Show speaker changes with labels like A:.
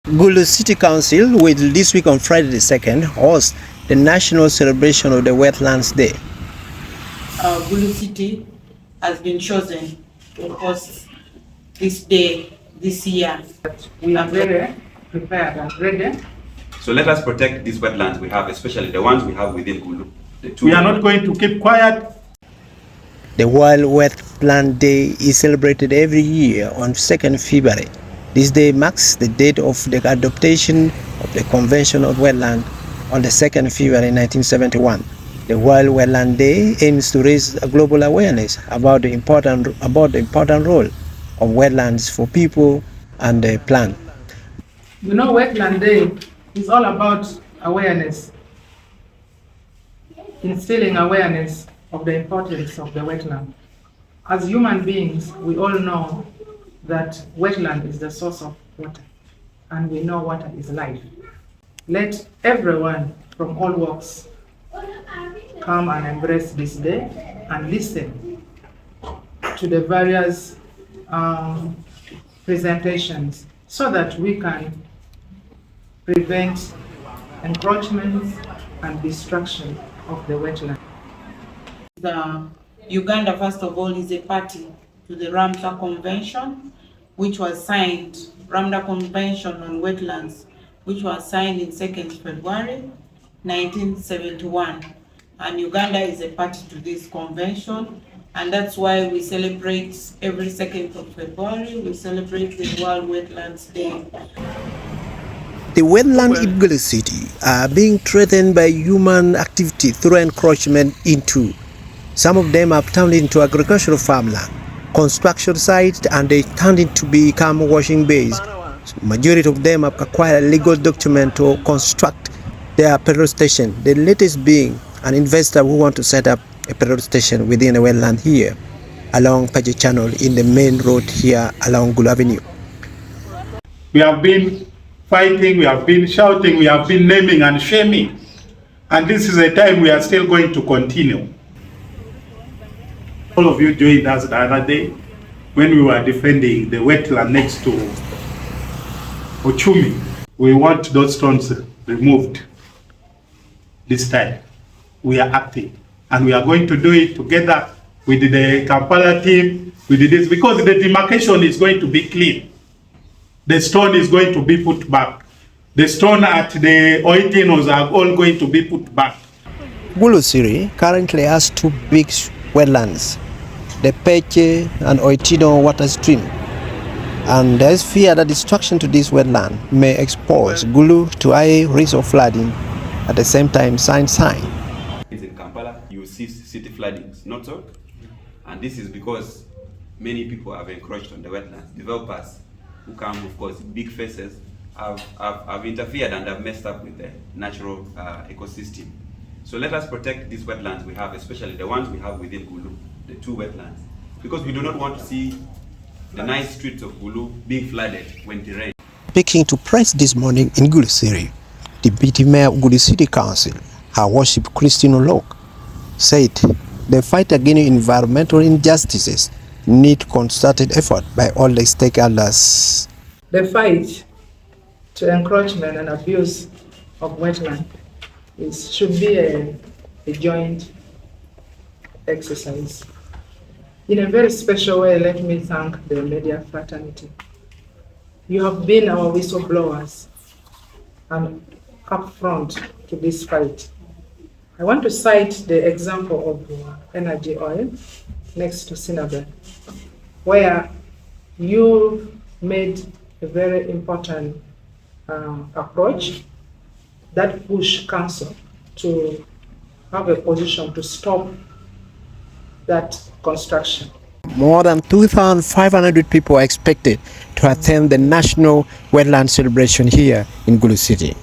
A: Gulu City Council will this week on Friday the 2nd host the national celebration of the Wetlands Day.
B: Gulu City has been chosen to host this day this year. We are very prepared and ready.
C: So let us protect these wetlands we have, especially the ones we have within Gulu.
D: We are not going to keep quiet.
A: The World Wetland Day is celebrated every year on 2nd February. This day marks the date of the adoption of the Convention of Wetland on the 2nd February 1971. The World Wetland Day aims to raise a global awareness about the important role of wetlands for people and the plant.
E: You know, Wetland Day is all about awareness, instilling awareness of the importance of the wetland. As human beings, we all know that wetland is the source of water, and we know water is life. Let everyone from all walks come and embrace this day and listen to the various presentations so that we can prevent encroachments and destruction of the wetland.
B: Uganda, first of all, is a party to the Ramsar Convention, which was signed, Ramsar Convention on Wetlands, which was signed in 2nd February 1971. And Uganda is a party to this convention, and that's why we celebrate every 2nd of February, we celebrate the World Wetlands Day.
A: The wetlands in Gulu City are being threatened by human activity through encroachment into. Some of them have turned into agricultural farmland, construction sites, and they turned into become washing bays. Majority of them have acquired a legal document to construct their petrol station, the latest being an investor who want to set up a petrol station within a wetland here along Paje Channel in the main road here along Gulu Avenue.
D: We have been fighting, we have been shouting, we have been naming and shaming, and this is a time we are still going to continue. All of you joined us the other day when we were defending the wetland next to Acholi. We want those stones removed. This time we are acting, and we are going to do it together with the Kampala team. We did this because the demarcation is going to be clean. The stone is going to be put back. The stone at the Oitinos are all going to be put back.
A: Gulu City currently has two big wetlands, the Peche and Oitino water stream, and there is fear that destruction to this wetland may expose Gulu to high risk of flooding. At the same time, sign.
C: In Kampala, you will see city floodings, not so, and this is because many people have encroached on the wetlands. Developers who come, of course, big faces, have interfered and have messed up with the natural ecosystem. So let us protect these wetlands we have, especially the ones we have within Gulu, the two wetlands, because we do not want to see the nice streets of Gulu being flooded when it rains.
A: Speaking to press this morning in Gulu City, Deputy Mayor of Gulu City Council, Her Worship Christine Olok, said the fight against environmental injustices need concerted effort by all the stakeholders.
E: The fight to encroachment and abuse of wetland should be a joint exercise. In a very special way, let me thank the media fraternity. You have been our whistleblowers and up front to this fight. I want to cite the example of energy oil next to Sinabe, where you made a very important approach that pushed council to have a position to stop that construction.
A: More than 2,500 people are expected to attend the National Wetland celebration here in Gulu City.